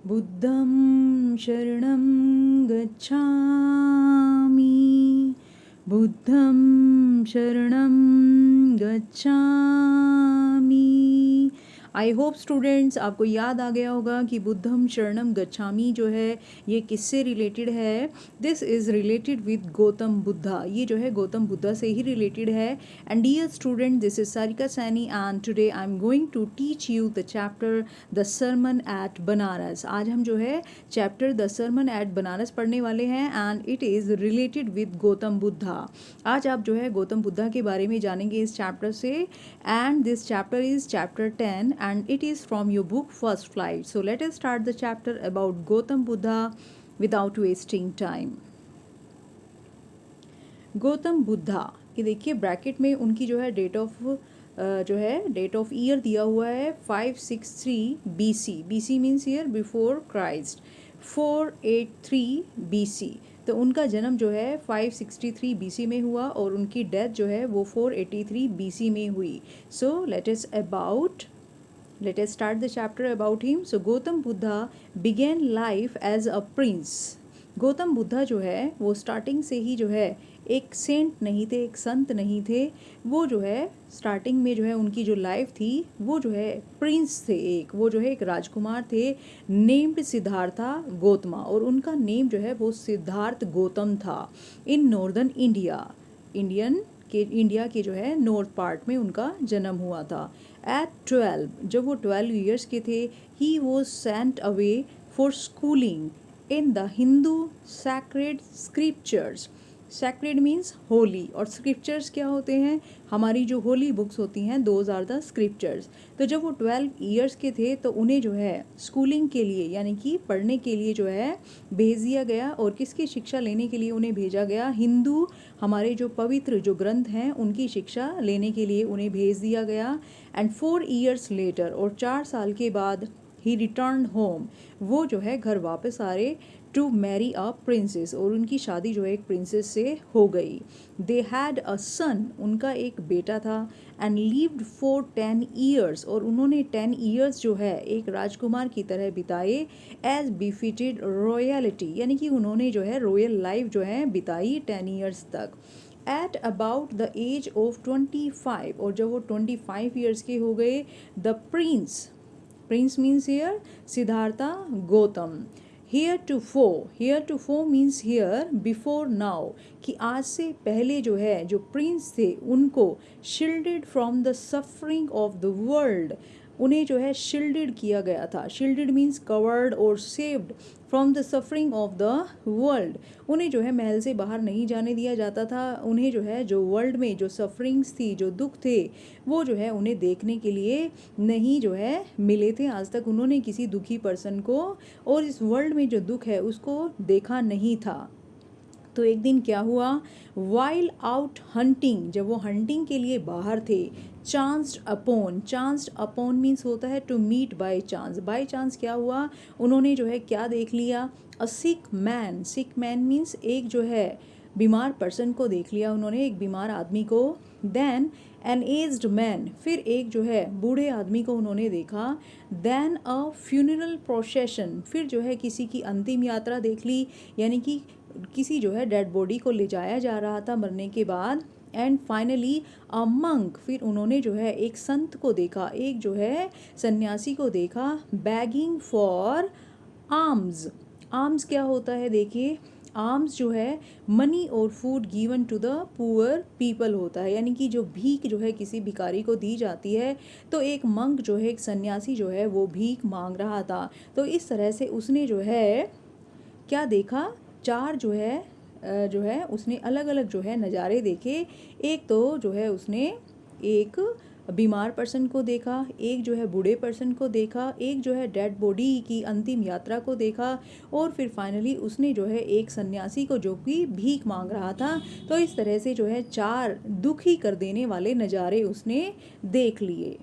बुद्धं शरणं गच्छामि, बुद्धं शरणं गच्छामि। आई होप स्टूडेंट्स आपको याद आ गया होगा कि बुद्धम शरणम गच्छामि जो है ये किससे रिलेटेड है। This is related with Gautam Buddha. ये जो है गौतम बुद्धा से ही रिलेटेड है। And dear student, this is Sarika Saini and today I am going to teach you the chapter the sermon at Banaras. आज हम जो है chapter the sermon at Banaras पढ़ने वाले हैं and it is related with Gautam Buddha. आज आप जो है गौतम बुद्धा के बारे में जानेंगे इस चैप्टर से। And this chapter is chapter 10 and it is from your book First Flight. So let us start the chapter about Gautam Buddha without wasting time. Gautam Buddha, ये देखिए ब्रैकेट में उनकी जो है डेट ऑफ ईयर दिया हुआ है 563 BC. BC means year before Christ. 483 BC. तो उनका जन्म जो है 563 BC में हुआ और उनकी डेथ जो है वो 483 BC में हुई. सो let us start the chapter about him. So Gautam Buddha began life as a prince. Gautam Buddha जो है वो स्टार्टिंग से ही जो है एक सेंट नहीं थे, एक संत नहीं थे. वो जो है स्टार्टिंग में जो है उनकी जो लाइफ थी वो जो है प्रिंस थे. वो जो है एक राजकुमार थे नेम्ड सिद्धार्था गौतमा, और उनका नेम जो है वो सिद्धार्थ गौतम था. इन नॉर्दर्न इंडिया के जो है नॉर्थ पार्ट में उनका जन्म हुआ था. एट 12, जब वो 12 ईयर्स के थे, he was sent away for schooling in the Hindu sacred scriptures. Sacred means Holi, और स्क्रिप्चर्स क्या होते हैं, हमारी जो होली बुक्स होती हैं, दोज आर द स्क्रिप्चर्स. तो जब वो 12 ईयर्स के थे तो उन्हें जो है स्कूलिंग के लिए यानी कि पढ़ने के लिए जो है भेज दिया गया. और किसकी शिक्षा लेने के लिए उन्हें भेजा गया, हिंदू हमारे जो पवित्र जो ग्रंथ हैं उनकी शिक्षा लेने के लिए उन्हें भेज दिया गया. एंड 4 ईयर्स लेटर, और 4 साल के बाद ही रिटर्न होम, वो जो है घर वापस आ रहे टू मैरी अ प्रिंसेस, और उनकी शादी जो है एक प्रिंसेस से हो गई. दे हैड अ सन, उनका एक बेटा था. एंड लिव्ड फॉर 10 ईयर्स, और उन्होंने 10 ईयर्स जो है एक राजकुमार की तरह बिताए. एज बिफिटेड रॉयलिटी, यानी कि उन्होंने जो है रॉयल लाइफ जो है बिताई 10 ईयर्स तक. At about the age of 25, और जब वो 25 ईयर्स के हो गए, the prince means here Siddhartha Gautam. Heretofore means here before now, कि आज से पहले जो है जो प्रिंस थे उनको shielded from the suffering of the world, उन्हें जो है शील्डेड किया गया था. शील्डेड मीन्स कवर्ड और saved from the suffering of the world. उन्हें जो है महल से बाहर नहीं जाने दिया जाता था. उन्हें जो है जो वर्ल्ड में जो सफरिंग्स थी, जो दुख थे, वो जो है उन्हें देखने के लिए नहीं जो है मिले थे. आज तक उन्होंने किसी दुखी पर्सन को और इस वर्ल्ड में जो दुख है उसको देखा नहीं था. तो एक दिन क्या हुआ, वाइल आउट हंटिंग, जब वो हंटिंग के लिए बाहर थे, चांस्ड अपॉन मीन्स होता है टू मीट बाय चांस क्या हुआ, उन्होंने जो है क्या देख लिया, अ सिक मैन मीन्स एक जो है बीमार पर्सन को देख लिया उन्होंने, एक बीमार आदमी को. देन एन एज्ड मैन, फिर एक जो है बूढ़े आदमी को उन्होंने देखा. देन अ फ्यूनरल प्रोसेशन, फिर जो है किसी की अंतिम यात्रा देख ली, यानी कि किसी जो है डेड बॉडी को ले जाया जा रहा था मरने के बाद. एंड फाइनली अ मंक, फिर उन्होंने जो है एक संत को देखा, एक जो है सन्यासी को देखा. बैगिंग फॉर आर्म्स क्या होता है, देखिए आर्म्स जो है मनी और food given to the poor people होता है, यानी कि जो भीख जो है किसी भिखारी को दी जाती है. तो एक मंक जो है, एक सन्यासी जो है वो भीख मांग रहा था. तो इस तरह से उसने जो है क्या देखा, 4 जो है उसने अलग अलग जो है नज़ारे देखे. एक तो जो है उसने एक बीमार पर्सन को देखा, एक जो है बूढ़े पर्सन को देखा, एक जो है डेड बॉडी की अंतिम यात्रा को देखा, और फिर फाइनली उसने जो है एक सन्यासी को जो कि भीख मांग रहा था. तो इस तरह से जो है 4 दुखी कर देने वाले नज़ारे उसने देख लिए.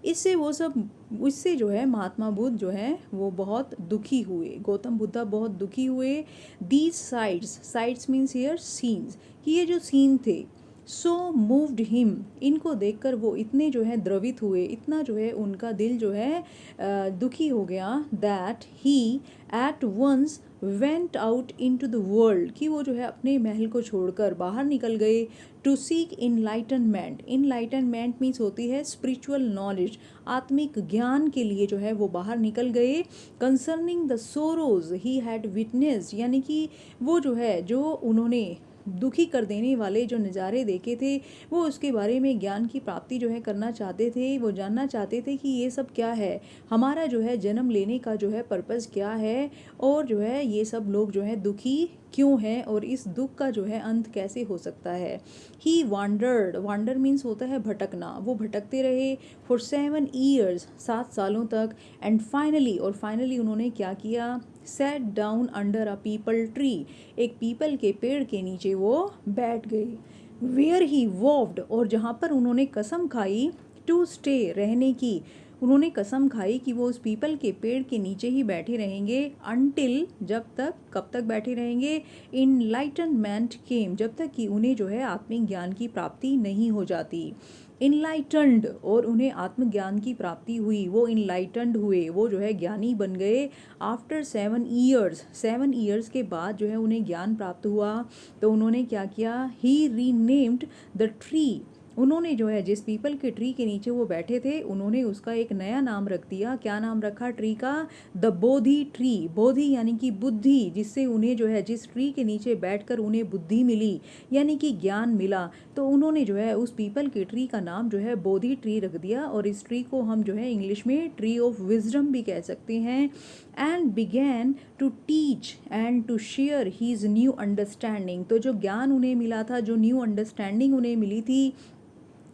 इससे जो है महात्मा बुद्ध जो है वो बहुत दुखी हुए, गौतम बुद्धा बहुत दुखी हुए. These sites means here scenes, कि ये जो सीन थे, सो मूव्ड हिम, इनको देखकर वो इतने जो है द्रवित हुए, इतना जो है उनका दिल जो है दुखी हो गया, that he at once went out into the world, कि वो जो है अपने महल को छोड़कर बाहर निकल गए, to seek enlightenment, enlightenment means होती है स्पिरिचुअल नॉलेज, आत्मिक ज्ञान के लिए जो है वो बाहर निकल गए, concerning the sorrows he had witness, यानी कि वो जो है जो उन्होंने दुखी कर देने वाले जो नज़ारे देखे थे वो उसके बारे में ज्ञान की प्राप्ति जो है करना चाहते थे, वो जानना चाहते थे कि ये सब क्या है, हमारा जो है जन्म लेने का जो है पर्पज़ क्या है, और जो है ये सब लोग जो है दुखी क्यों है, और इस दुख का जो है अंत कैसे हो सकता है। ही वांडर्ड, वांडर मीन्स होता है भटकना, वो भटकते रहे फॉर 7 ईयर्स, 7 सालों तक, एंड फाइनली, और फाइनली उन्होंने क्या किया, set down under a people tree, एक पीपल के पेड़ के नीचे वो बैठ गए, वेयर ही वॉव्ड, और जहाँ पर उन्होंने कसम खाई, टू स्टे, रहने की, उन्होंने कसम खाई कि वो उस पीपल के पेड़ के नीचे ही बैठे रहेंगे, अनटिल, जब तक, कब तक बैठे रहेंगे, इनलाइटनमेंट केम, जब तक कि उन्हें जो है आत्मिक ज्ञान की प्राप्ति नहीं हो जाती, इनलाइटन्ड, और उन्हें आत्मज्ञान की प्राप्ति हुई, वो इनलाइटन्ड हुए, वो जो है ज्ञानी बन गए, आफ्टर 7 ईयर्स, 7 ईयर्स के बाद जो है उन्हें ज्ञान प्राप्त हुआ, तो उन्होंने क्या किया, ही रीनेम्ड द ट्री, उन्होंने जो है जिस पीपल के ट्री के नीचे वो बैठे थे उन्होंने उसका एक नया नाम रख दिया, क्या नाम रखा ट्री का, द बोधि ट्री, बोधि यानी कि बुद्धि, जिससे उन्हें जो है जिस ट्री के नीचे बैठकर उन्हें बुद्धि मिली यानी कि ज्ञान मिला, तो उन्होंने जो है उस पीपल के ट्री का नाम जो है बोधि ट्री रख दिया, और इस ट्री को हम जो है इंग्लिश में ट्री ऑफ विजडम भी कह सकते हैं, and began to teach and to share his new understanding, तो जो ज्ञान उन्हें मिला था, जो न्यू अंडरस्टैंडिंग उन्हें मिली थी,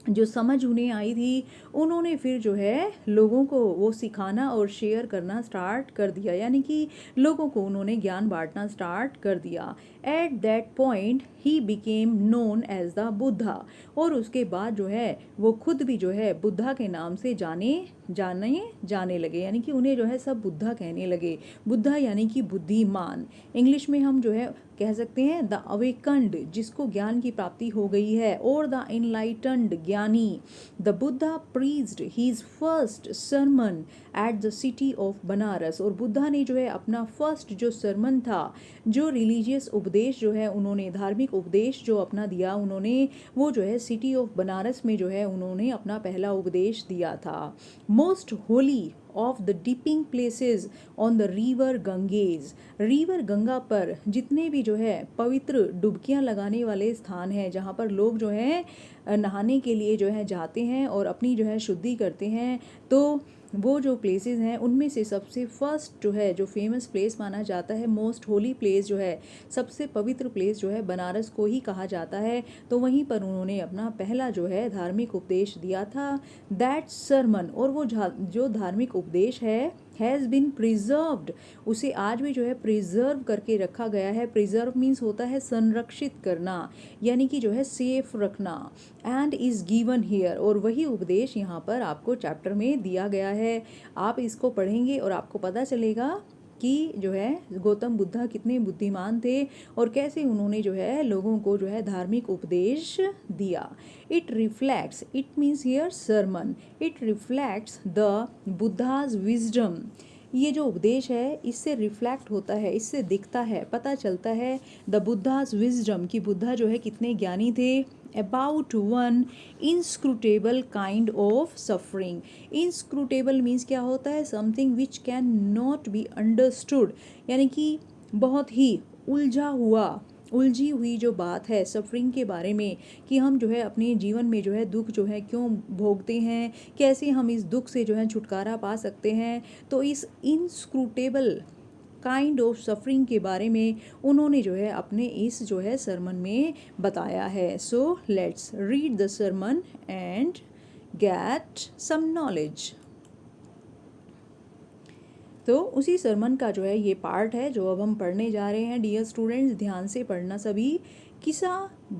जो समझ उन्हें आई थी, उन्होंने फिर जो है लोगों को वो सिखाना और शेयर करना स्टार्ट कर दिया, यानी कि लोगों को उन्होंने ज्ञान बांटना स्टार्ट कर दिया। At that point he became known as the Buddha, और उसके बाद जो है वो खुद भी जो है बुद्धा के नाम से जाने लगे, यानी कि उन्हें जो है सब बुद्धा कहने लगे, बुद्धा यानी कि बुद्धिमान, इंग्लिश में हम जो है कह सकते हैं द अवेकन्ड, जिसको ज्ञान की प्राप्ति हो गई है, और द इनलाइटन्ड, ज्ञानी। The Buddha preached his first sermon at the city of Banaras, और बुद्धा ने जो है अपना फर्स्ट जो सरमन था, जो रिलीजियस उपदेश जो है उन्होंने, धार्मिक उपदेश जो अपना दिया उन्होंने, वो जो है सिटी ऑफ बनारस में जो है उन्होंने अपना पहला उपदेश दिया था। Most Holi of the dipping places on the river Ganges, river Ganga पर जितने भी जो है पवित्र डुबकियां लगाने वाले स्थान हैं, जहाँ पर लोग जो है नहाने के लिए जो है जाते हैं और अपनी जो है शुद्धि करते हैं, तो वो जो प्लेसेस हैं उनमें से सबसे फर्स्ट जो है जो फेमस प्लेस माना जाता है, मोस्ट होली प्लेस जो है, सबसे पवित्र प्लेस जो है बनारस को ही कहा जाता है, तो वहीं पर उन्होंने अपना पहला जो है धार्मिक उपदेश दिया था, दैट सरमन, और वो जो धार्मिक उपदेश है हैज़ बिन प्रिजर्व्ड, उसे आज भी जो है प्रिजर्व करके रखा गया है, प्रिजर्व मीन्स होता है संरक्षित करना, यानी कि जो है सेफ रखना, एंड इज़ गिवन हियर, और वही उपदेश यहाँ पर आपको चैप्टर में दिया गया है, आप इसको पढ़ेंगे और आपको पता चलेगा कि जो है गौतम बुद्धा कितने बुद्धिमान थे और कैसे उन्होंने जो है लोगों को जो है धार्मिक उपदेश दिया। It reflects, it means here sermon, it reflects the Buddha's wisdom, ये जो उपदेश है इससे रिफ्लेक्ट होता है, इससे दिखता है, पता चलता है द बुद्धाज विजडम, कि बुद्धा जो है कितने ज्ञानी थे, about one inscrutable kind of suffering, inscrutable means क्या होता है, something which can not be understood, यानी कि बहुत ही उलझी हुई जो बात है सफरिंग के बारे में, कि हम जो है अपने जीवन में जो है दुख जो है क्यों भोगते हैं, कैसे हम इस दुख से जो है छुटकारा पा सकते हैं, तो इस इनस्क्रूटेबल काइंड ऑफ सफरिंग के बारे में उन्होंने जो है अपने इस जो है सरमन में बताया है। So let's read the sermon and get some knowledge. तो उसी सरमन का जो है ये पार्ट है जो अब हम पढ़ने जा रहे हैं। डियर स्टूडेंट्स, ध्यान से पढ़ना सभी, किसा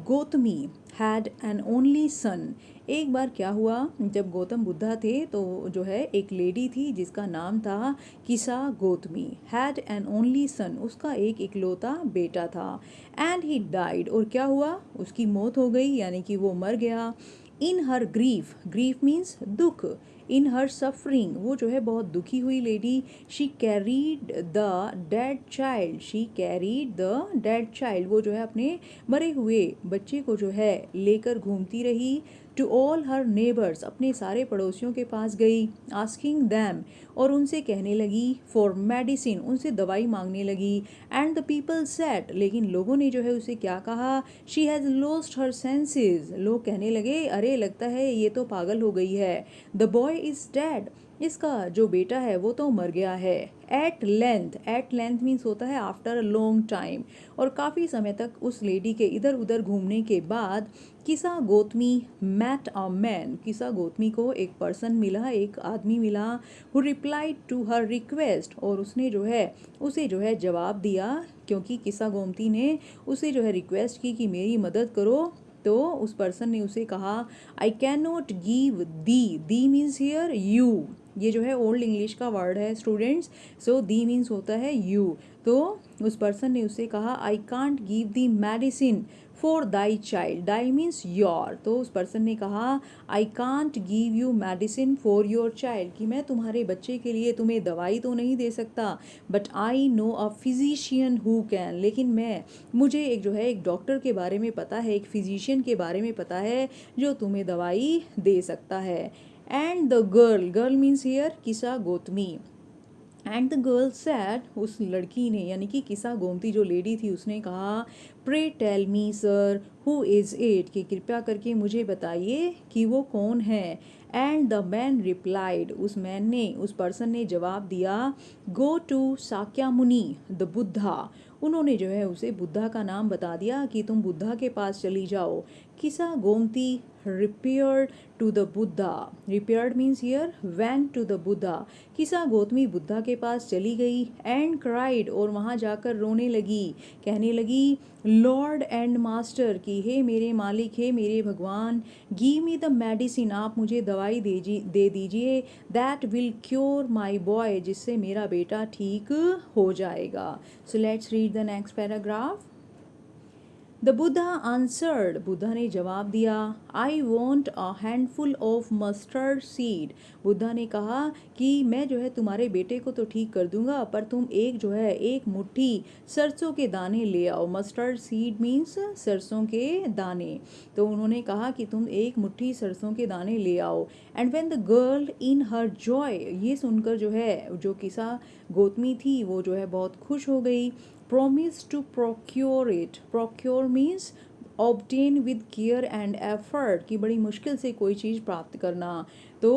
Gautami had an only son. एक बार क्या हुआ, जब गौतम बुद्धा थे तो जो है एक लेडी थी जिसका नाम था किसा Gautami. Had an only son, उसका एक इकलौता बेटा था। एंड ही डाइड, और क्या हुआ, उसकी मौत हो गई, यानी कि वो मर गया। इन हर ग्रीफ, ग्रीफ मीन्स दुख। इन हर सफरिंग, वो जो है बहुत दुखी हुई lady. She carried the dead child, she carried the dead child, वो जो है अपने मरे हुए बच्चे को जो है लेकर घूमती रही। टू ऑल हर नेबर्स, अपने सारे पड़ोसियों के पास गई। आस्किंग दैम, और उनसे कहने लगी। फॉर मेडिसिन, उनसे दवाई मांगने लगी। एंड द पीपल सेड, लेकिन लोगों ने जो है उसे क्या कहा, she has lost her senses. लोग कहने लगे अरे लगता है ये तो पागल हो गई है। द बॉय इज डेड, इसका जो बेटा है वो तो मर गया है। एट लेंथ मीन्स होता है आफ्टर अ लॉन्ग टाइम, और काफ़ी समय तक उस लेडी के इधर उधर घूमने के बाद किसा गौतमी मैट अ मैन, किसा गौतमी को एक पर्सन मिला, एक आदमी मिला। Who replied to her request, और उसने जो है उसे जो है जवाब दिया, क्योंकि किसा गौमती ने उसे जो है रिक्वेस्ट की कि मेरी मदद करो। तो उस पर्सन ने उसे कहा I can not give the means here you, ये जो है ओल्ड इंग्लिश का वर्ड है स्टूडेंट्स। सो दी मीन्स होता है यू। तो उस पर्सन ने उससे कहा I can't give the medicine for thy child, Dai means your. तो उस पर्सन ने कहा I can't give you medicine for your child, कि मैं तुम्हारे बच्चे के लिए तुम्हें दवाई तो नहीं दे सकता, but I know a physician who can, लेकिन मुझे एक जो है एक डॉक्टर के बारे में पता है, एक फिजिशियन के बारे में पता है जो तुम्हें दवाई दे सकता है। And the girl, girl means here Kisa Gotami. And the girl said, उस लड़की ने यानी कि किसा गोमती जो लेडी थी उसने कहा pray tell me sir who is it, कि कृपया करके मुझे बताइए कि वो कौन है। एंड द मैन रिप्लाइड, उस मैन ने, उस पर्सन ने जवाब दिया go to Sakyamuni the Buddha, उन्होंने जो है उसे बुद्धा का नाम बता दिया कि तुम बुद्धा के पास चली जाओ। किसा Gomti repaired to the Buddha, repaired means here went to the Buddha, किसा गौतमी बुद्धा के पास चली गई। एंड क्राइड, और वहाँ जाकर रोने लगी, कहने लगी लॉर्ड एंड मास्टर, की हे मेरे मालिक, हे मेरे भगवान, गिव मी द मेडिसिन, आप मुझे दवाई दे दीजिए, that will cure my boy, जिससे मेरा बेटा ठीक हो जाएगा। सो let's read the next paragraph. The Buddha answered, Buddha ने जवाब दिया I want a handful of mustard seed, Buddha ने कहा कि मैं जो है तुम्हारे बेटे को तो ठीक कर दूंगा, पर तुम एक जो है एक मुट्ठी सरसों के दाने ले आओ। मस्टर्ड सीड मीन्स सरसों के दाने। तो उन्होंने कहा कि तुम एक मुट्ठी सरसों के दाने ले आओ। And when the girl in her Joy, ये सुनकर जो है जो किसा गौतमी थी वो जो है बहुत खुश हो गई। promise to procure it, procure means obtain with care and effort, कि बड़ी मुश्किल से कोई चीज़ प्राप्त करना। तो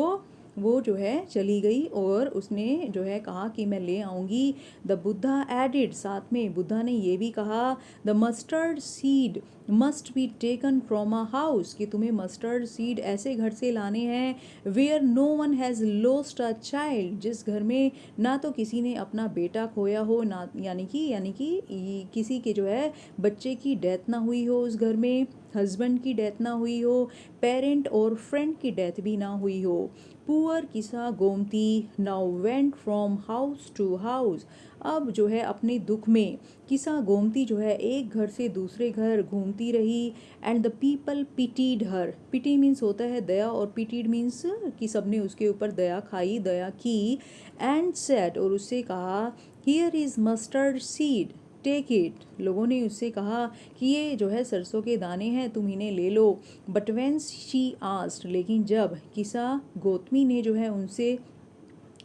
वो जो है चली गई और उसने जो है कहा कि मैं ले आऊँगी। द बुद्धा एडिड, साथ में बुद्धा ने ये भी कहा the mustard seed must be taken from a house, कि तुम्हें मस्टर्ड सीड ऐसे घर से लाने हैं where no one has lost a child, जिस घर में ना तो किसी ने अपना बेटा खोया हो, ना यानी कि किसी के जो है बच्चे की डेथ ना हुई हो, उस घर में हस्बैंड की डेथ ना हुई हो, पेरेंट और फ्रेंड की डेथ भी ना हुई हो। पुअर किसा गोमती now went from house to house, अब जो है अपने दुख में किसा गोमती जो है एक घर से दूसरे घर घूमती रही। And the people pitied her, pity means होता है दया, और पिटीड मीन्स कि सबने उसके ऊपर दया खाई, दया की। एंड सेड, और उससे कहा here is mustard seed take it, लोगों ने उससे कहा कि ये जो है सरसों के दाने हैं, तुम इन्हें ले लो। बट व्हेन शी आस्क्ड, लेकिन जब किसा गौतमी ने जो है उनसे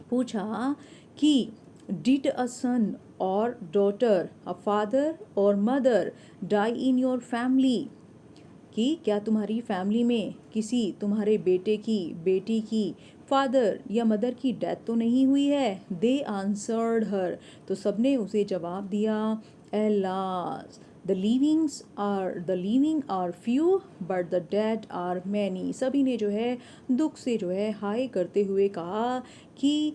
पूछा कि did a son or daughter, a father or mother die in your family, कि क्या तुम्हारी फैमिली में किसी तुम्हारे बेटे की, बेटी की, फादर या मदर की डेथ तो नहीं हुई है। दे आंसर्ड हर, तो सबने उसे जवाब दिया alas the living are few but the dead are many, सभी ने जो है दुख से जो है हाय करते हुए कहा कि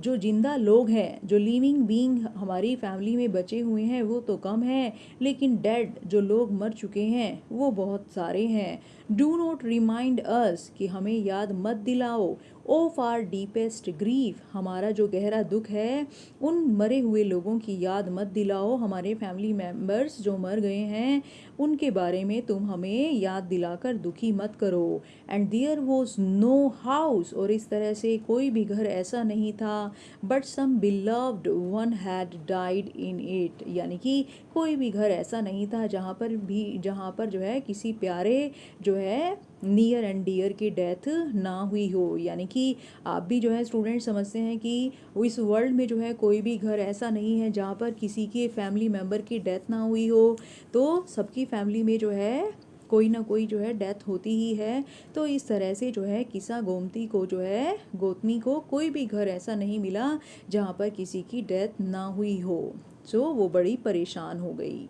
जो जिंदा लोग हैं, जो लिविंग बीइंग हमारी फैमिली में बचे हुए हैं वो तो कम हैं, लेकिन डेड जो लोग मर चुके हैं वो बहुत सारे हैं। डू नॉट रिमाइंड अस कि हमें याद मत दिलाओ ऑफ आर डीपेस्ट ग्रीफ, हमारा जो गहरा दुख है उन मरे हुए लोगों की याद मत दिलाओ, हमारे फैमिली मेम्बर्स जो मर गए हैं उनके बारे में तुम हमें याद दिलाकर दुखी मत करो। And there was no house, और इस तरह से कोई भी घर ऐसा नहीं था, but some beloved one had died in it, यानी कि कोई भी घर ऐसा नहीं था जहाँ पर जो है किसी प्यारे जो है नियर एंड डियर की डेथ ना हुई हो। यानी कि आप भी जो है स्टूडेंट समझते हैं कि इस वर्ल्ड में जो है कोई भी घर ऐसा नहीं है जहाँ पर किसी के फैमिली मेम्बर की डेथ ना हुई हो, तो सबकी फैमिली में जो है कोई ना कोई जो है डेथ होती ही है। तो इस तरह से जो है किस्सा गोमती को जो है गोतनी को कोई भी घर ऐसा नहीं मिला जहाँ पर किसी की डेथ ना हुई हो, सो वो बड़ी परेशान हो गई।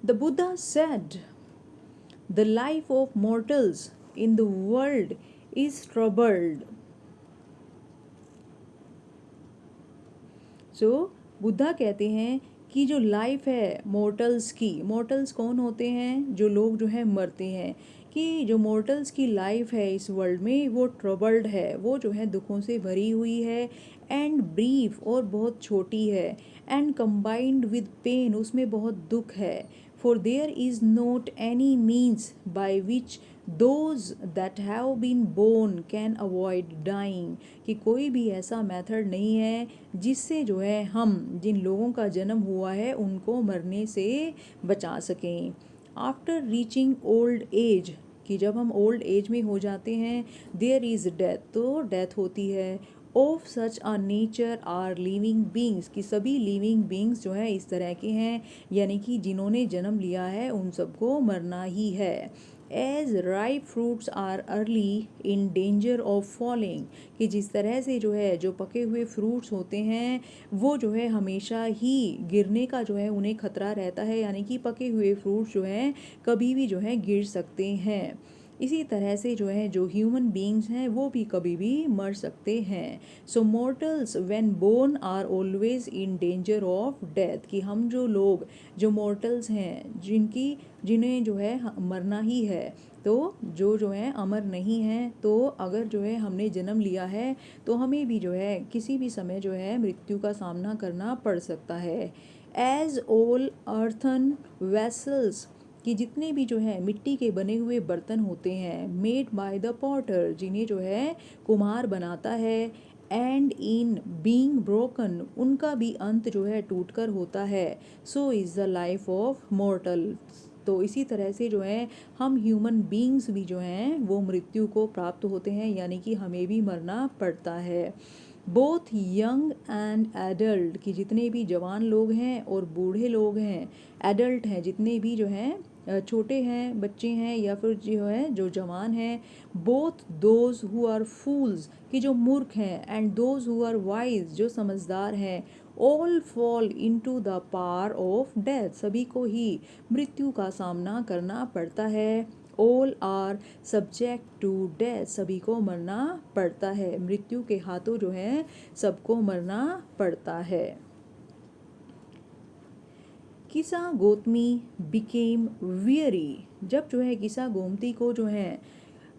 The Buddha said the life of mortals in the world is troubled. So Buddha कहते हैं कि जो लाइफ है मॉर्टल्स की, मॉर्टल्स कौन होते हैं, जो लोग जो है मरते हैं, कि जो मॉर्टल्स की लाइफ है इस वर्ल्ड में वो ट्रबल्ड है, वो जो है दुखों से भरी हुई है, एंड ब्रीफ और बहुत छोटी है, एंड कंबाइंड विद पेन, उसमें बहुत दुख है। For there is not any means by which those that have been born can avoid dying, कि कोई भी ऐसा मेथड नहीं है जिससे जो है हम जिन लोगों का जन्म हुआ है उनको मरने से बचा सकें। आफ्टर रीचिंग ओल्ड एज, कि जब हम ओल्ड एज में हो जाते हैं, देयर इज़ डेथ, तो डेथ होती है। Of such a nature are living beings, कि सभी लिविंग बींग्स जो है इस तरह के हैं, यानी कि जिन्होंने जन्म लिया है उन सबको मरना ही है। As ripe fruits are early in danger of falling, कि जिस तरह से जो है जो पके हुए फ्रूट्स होते हैं वो जो है हमेशा ही गिरने का जो है उन्हें खतरा रहता है, यानी कि पके हुए फ्रूट्स जो हैं कभी भी जो है गिर सकते हैं। इसी तरह से जो है जो ह्यूमन बींग्स हैं वो भी कभी भी मर सकते हैं। So mortals when born are always in danger of death, कि हम जो लोग जो मॉर्टल्स हैं जिन्हें जो है मरना ही है, तो जो है अमर नहीं है, तो अगर जो है हमने जन्म लिया है तो हमें भी जो है किसी भी समय जो है मृत्यु का सामना करना पड़ सकता है। एज ऑल अर्थन वेसल्स, कि जितने भी जो है मिट्टी के बने हुए बर्तन होते हैं, मेड बाय द पॉटर, जिन्हें जो है कुम्हार बनाता है, एंड इन बीइंग ब्रोकन, उनका भी अंत जो है टूटकर होता है। So is the life of मॉर्टल, तो इसी तरह से जो है हम ह्यूमन बीइंग्स भी जो हैं वो मृत्यु को प्राप्त होते हैं, यानी कि हमें भी मरना पड़ता है। बोथ यंग एंड एडल्ट, कि जितने भी जवान लोग हैं और बूढ़े लोग हैं, एडल्ट हैं जितने भी जो हैं छोटे हैं बच्चे हैं या फिर जो है जो जवान हैं, both those who are fools, कि जो मूर्ख हैं, and those who are wise, जो समझदार हैं, all fall into the power of death, सभी को ही मृत्यु का सामना करना पड़ता है। All are subject to death, सभी को मरना पड़ता है, मृत्यु के हाथों जो है सबको मरना पड़ता है। किसा गोतमी बिकेम वियरी, जब जो है किसा गोमती को जो है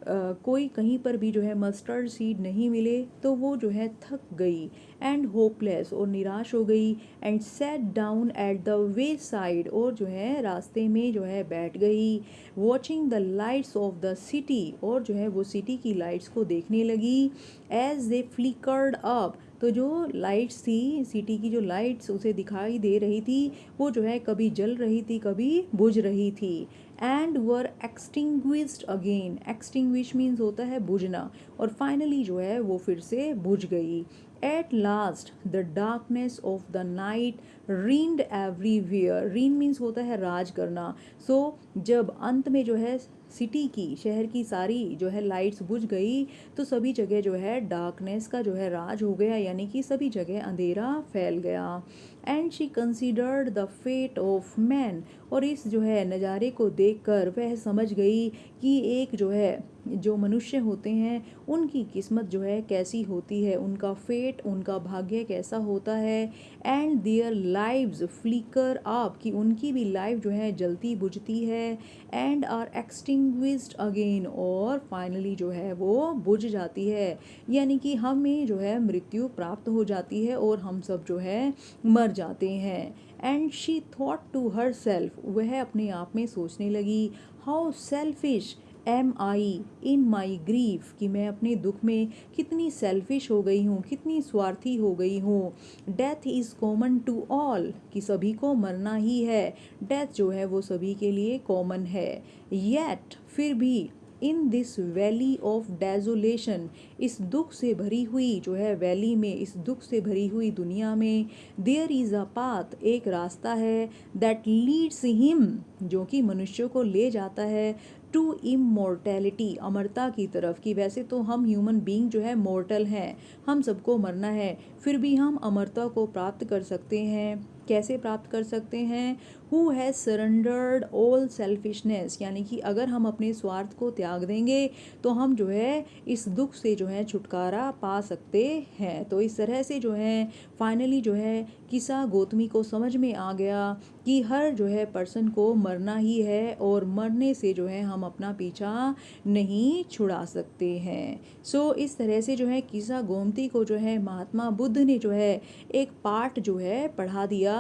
कोई कहीं पर भी जो है मस्टर्ड सीड नहीं मिले तो वो जो है थक गई, एंड होपलेस, और निराश हो गई, and set down at the way side, और जो है रास्ते में जो है बैठ गई, watching the lights off the city, और जो है वो सिटी की लाइट्स को देखने लगी, एज दे फ्लिकर्ड अप, तो जो लाइट्स थी सिटी की, जो लाइट्स उसे दिखाई दे रही थी वो जो है कभी जल रही थी कभी बुझ रही थी, and were extinguished again, extinguish means होता है बुझना, और फाइनली जो है वो फिर से बुझ गई। At last the darkness of the night reigned everywhere, reign means होता है राज करना, सो जब अंत में जो है सिटी की शहर की सारी जो है लाइट्स बुझ गई तो सभी जगह जो है डार्कनेस का जो है राज हो गया, यानी कि सभी जगह अंधेरा फैल गया। And she considered the fate of man, और इस जो है नज़ारे को देखकर वह समझ गई कि एक जो है जो मनुष्य होते हैं उनकी किस्मत जो है कैसी होती है, उनका फेट, उनका भाग्य कैसा होता है। And their lives flicker up, कि उनकी भी लाइफ जो है जलती बुझती है। एंड आर एक्सटिंग्विश्ड अगेन, और फाइनली जो है वो बुझ जाती है, यानी कि हमें जो है मृत्यु प्राप्त हो जाती है और हम सब जो है मर जाते हैं। And she thought to herself, वह अपने आप में सोचने लगी, how selfish am I in my grief, कि मैं अपने दुख में कितनी सेल्फिश हो गई हूँ, कितनी स्वार्थी हो गई हूँ। Death is common to all, कि सभी को मरना ही है, डेथ जो है वो सभी के लिए कॉमन है। येट, फिर भी, इन दिस वैली ऑफ डेजोलेशन, इस दुख से भरी हुई जो है वैली में, इस दुख से भरी हुई दुनिया में, देयर इज़ अ पाथ, एक रास्ता है, दैट लीड्स हिम, जो कि मनुष्य को ले जाता है, टू इमोर्टैलिटी, अमरता की तरफ। कि वैसे तो हम ह्यूमन बीइंग जो है मॉर्टल हैं, हम सबको मरना है, फिर भी हम अमरता को प्राप्त कर सकते हैं। कैसे प्राप्त कर सकते हैं? Who has surrendered all selfishness, यानी कि अगर हम अपने स्वार्थ को त्याग देंगे तो हम जो है इस दुख से जो है छुटकारा पा सकते हैं। तो इस तरह से जो है फाइनली जो है किसा गौतमी को समझ में आ गया कि हर जो है पर्सन को मरना ही है, और मरने से जो है हम अपना पीछा नहीं छुड़ा सकते हैं। सो इस तरह से जो है किसा गोमती को जो है महात्मा बुद्ध ने जो है एक पाठ जो है पढ़ा दिया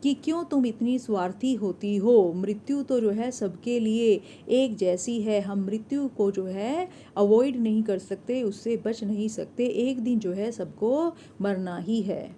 कि क्यों तुम इतनी स्वार्थी होती हो, मृत्यु तो जो है सबके लिए एक जैसी है, हम मृत्यु को जो है अवॉइड नहीं कर सकते, उससे बच नहीं सकते, एक दिन जो है सबको मरना ही है।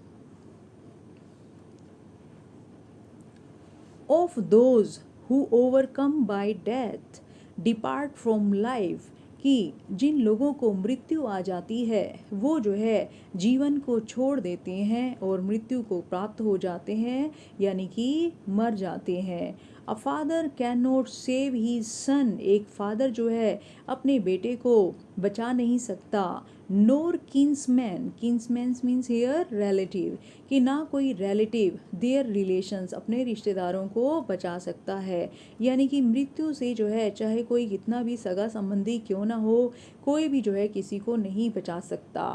Of those who overcome bye death depart from life, कि जिन लोगों को मृत्यु आ जाती है वो जो है जीवन को छोड़ देते हैं और मृत्यु को प्राप्त हो जाते हैं, यानी कि मर जाते हैं। A father can not save he son, एक फादर जो है अपने बेटे को बचा नहीं सकता। Nor kinsman, kinsman means here relative, कि ना कोई रिलेटिव देयर रिलेशंस, अपने रिश्तेदारों को बचा सकता है। यानी कि मृत्यु से जो है चाहे कोई कितना भी सगा संबंधी क्यों ना हो, कोई भी जो है किसी को नहीं बचा सकता।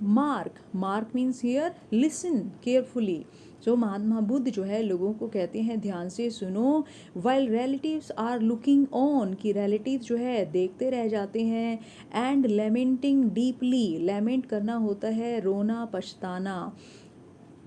Mark, mark means here listen carefully, जो महात्मा बुद्ध जो है लोगों को कहते हैं ध्यान से सुनो। While relatives are looking on, कि रिलेटिव जो है देखते रह जाते हैं। एंड लेमेंटिंग डीपली, लेमेंट करना होता है रोना पछताना।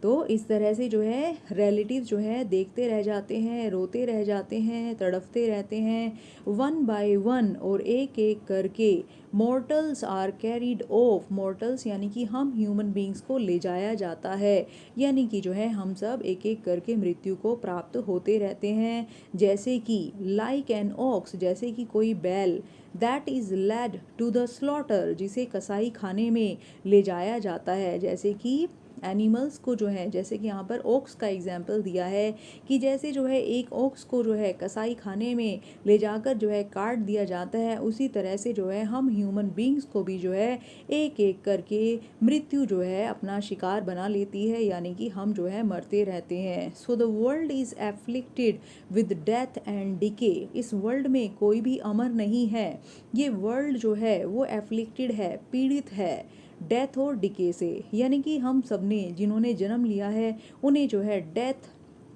तो इस तरह से जो है रिलेटिव जो है देखते रह जाते हैं, रोते रह जाते हैं, तड़पते रहते हैं। वन बाय वन, और एक एक करके। Mortals are carried off, mortals यानी कि हम ह्यूमन बींग्स को ले जाया जाता है, यानी कि जो है हम सब एक एक करके मृत्यु को प्राप्त होते रहते हैं। जैसे कि लाइक एन ऑक्स, जैसे कि कोई बैल, that is led to the slaughter, जिसे कसाई खाने में ले जाया जाता है। जैसे कि एनिमल्स को जो है, जैसे कि यहाँ पर ओक्स का एग्जाम्पल दिया है कि जैसे जो है एक ओक्स को जो है कसाई खाने में ले जाकर जो है काट दिया जाता है, उसी तरह से जो है हम ह्यूमन बींग्स को भी जो है एक एक करके मृत्यु जो है अपना शिकार बना लेती है, यानी कि हम जो है मरते रहते हैं। So the world is afflicted with death and decay, इस वर्ल्ड में कोई भी अमर नहीं है, ये वर्ल्ड जो है वो एफ्लिक्टेड है, पीड़ित है डेथ और डिके से। यानी कि हम सब ने जिन्होंने जन्म लिया है उन्हें जो है डेथ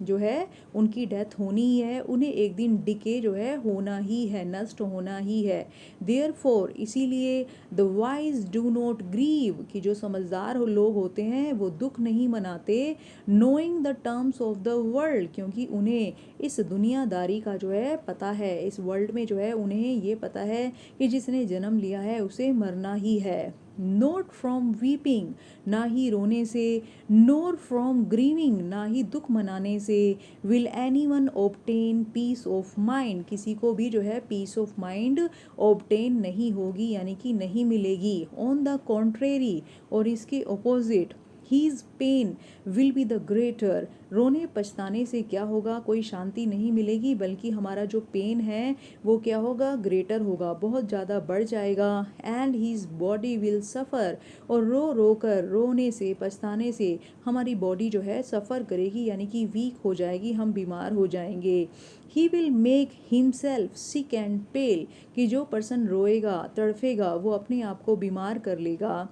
जो है उनकी डेथ होनी ही है, उन्हें एक दिन डिके जो है होना ही है, नष्ट होना ही है। देयरफॉर, इसीलिए the wise do not grieve, कि जो समझदार लोग होते हैं वो दुख नहीं मनाते। Knowing the terms of the world, क्योंकि उन्हें इस दुनियादारी का जो है पता है, इस वर्ल्ड में जो है उन्हें ये पता है कि जिसने जन्म लिया है उसे मरना ही है। नोट फ्रॉम वीपिंग, ना ही रोने से। नोर फ्रॉम ग्रीविंग, ना ही दुख मनाने से। Will any one obtain peace of mind, किसी को भी जो है पीस ऑफ माइंड ऑब्टेन नहीं होगी, यानी कि नहीं मिलेगी। ऑन द कॉन्ट्रेरी, और इसके opposite, his pain will be the greater, रोने पछताने से क्या होगा, कोई शांति नहीं मिलेगी, बल्कि हमारा जो पेन है वो क्या होगा, ग्रेटर होगा, बहुत ज़्यादा बढ़ जाएगा। And his body will suffer, और रो रो कर, रोने से पछताने से हमारी बॉडी जो है सफ़र करेगी, यानी कि वीक हो जाएगी, हम बीमार हो जाएंगे। He will make himself sick and pale, कि जो पर्सन रोएगा तड़फेगा वो अपने आप को बीमार कर लेगा,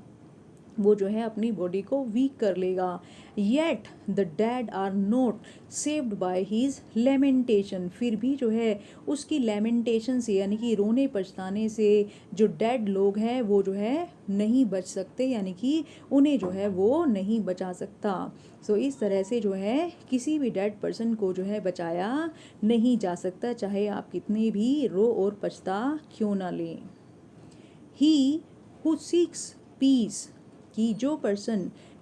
वो जो है अपनी बॉडी को वीक कर लेगा। Yet the dead are not saved by his lamentation, फिर भी जो है उसकी लेमेंटेशन से, यानी कि रोने पछताने से जो डैड लोग हैं वो जो है नहीं बच सकते, यानी कि उन्हें जो है वो नहीं बचा सकता। सो इस तरह से जो है किसी भी डेड पर्सन को जो है बचाया नहीं जा सकता, चाहे आप कितने भी रो और पछता क्यों ना लें। ही हु सीक्स पीस, कि जो पर्सन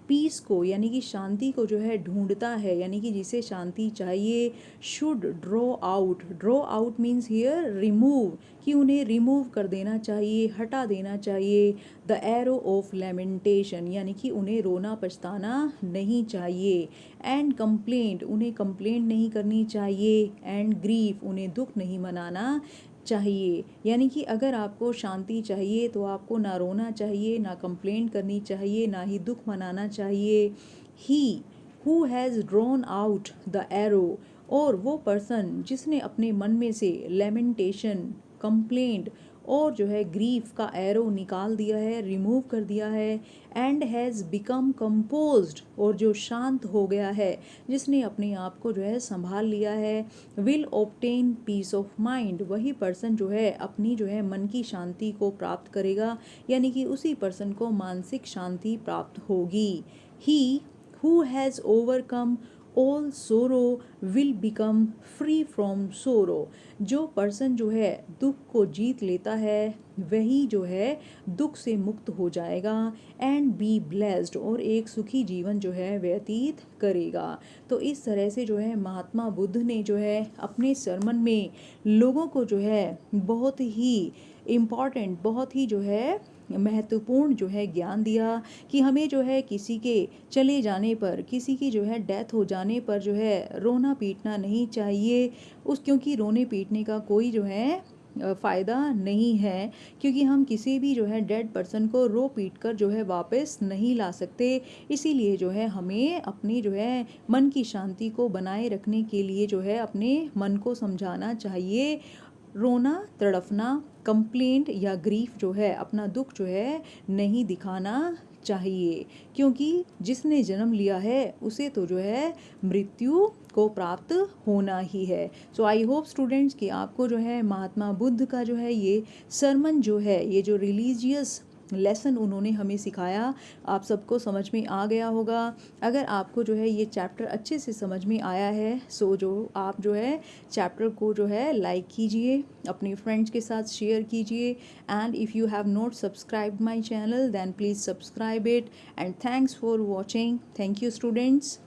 पीस को, यानी कि शांति को जो है ढूंढता है, यानी कि जिसे शांति चाहिए, should draw out, draw out means here remove, कि उन्हें रिमूव कर देना चाहिए, हटा देना चाहिए, द एरो ऑफ लेमेंटेशन, यानी कि उन्हें रोना पछताना नहीं चाहिए। एंड कंप्लेंट, उन्हें कंप्लेंट नहीं करनी चाहिए। एंड ग्रीफ, उन्हें दुख नहीं मनाना चाहिए। यानी कि अगर आपको शांति चाहिए तो आपको ना रोना चाहिए, ना कंप्लेंट करनी चाहिए, ना ही दुख मनाना चाहिए। ही who has drawn out the arrow, और वो पर्सन जिसने अपने मन में से लेमेंटेशन, कंप्लेंट और जो है ग्रीफ का एरो निकाल दिया है, रिमूव कर दिया है। एंड हैज़ बिकम कंपोज्ड, और जो शांत हो गया है, जिसने अपने आप को जो है संभाल लिया है, will obtain peace of mind, वही पर्सन जो है अपनी जो है मन की शांति को प्राप्त करेगा, यानी कि उसी पर्सन को मानसिक शांति प्राप्त होगी। He who has overcome all sorrow will become free from sorrow, जो पर्सन जो है दुख को जीत लेता है वही जो है दुख से मुक्त हो जाएगा। एंड बी ब्लेस्ड, और एक सुखी जीवन जो है व्यतीत करेगा। तो इस तरह से जो है महात्मा बुद्ध ने जो है अपने सरमन में लोगों को जो है बहुत ही इम्पॉर्टेंट, बहुत ही जो है महत्वपूर्ण जो है ज्ञान दिया, कि हमें जो है किसी के चले जाने पर, किसी की जो है डेथ हो जाने पर जो है रोना पीटना नहीं चाहिए, क्योंकि रोने पीटने का कोई जो है फ़ायदा नहीं है, क्योंकि हम किसी भी जो है डेड पर्सन को रो पीट कर जो है वापस नहीं ला सकते। इसीलिए जो है हमें अपनी जो है मन की शांति को बनाए रखने के लिए जो है अपने मन को समझाना चाहिए। रोना, तड़फना, कंप्लेंट या ग्रीफ जो है, अपना दुख जो है नहीं दिखाना चाहिए, क्योंकि जिसने जन्म लिया है उसे तो जो है मृत्यु को प्राप्त होना ही है। सो आई होप स्टूडेंट्स कि आपको जो है महात्मा बुद्ध का जो है ये सरमन जो है, ये जो रिलीजियस लेसन उन्होंने हमें सिखाया, आप सबको समझ में आ गया होगा। अगर आपको जो है ये चैप्टर अच्छे से समझ में आया है, सो जो आप जो है चैप्टर को जो है लाइक कीजिए, अपने फ्रेंड्स के साथ शेयर कीजिए। And if you have not subscribed my channel then please subscribe it. And thanks for watching. Thank you students.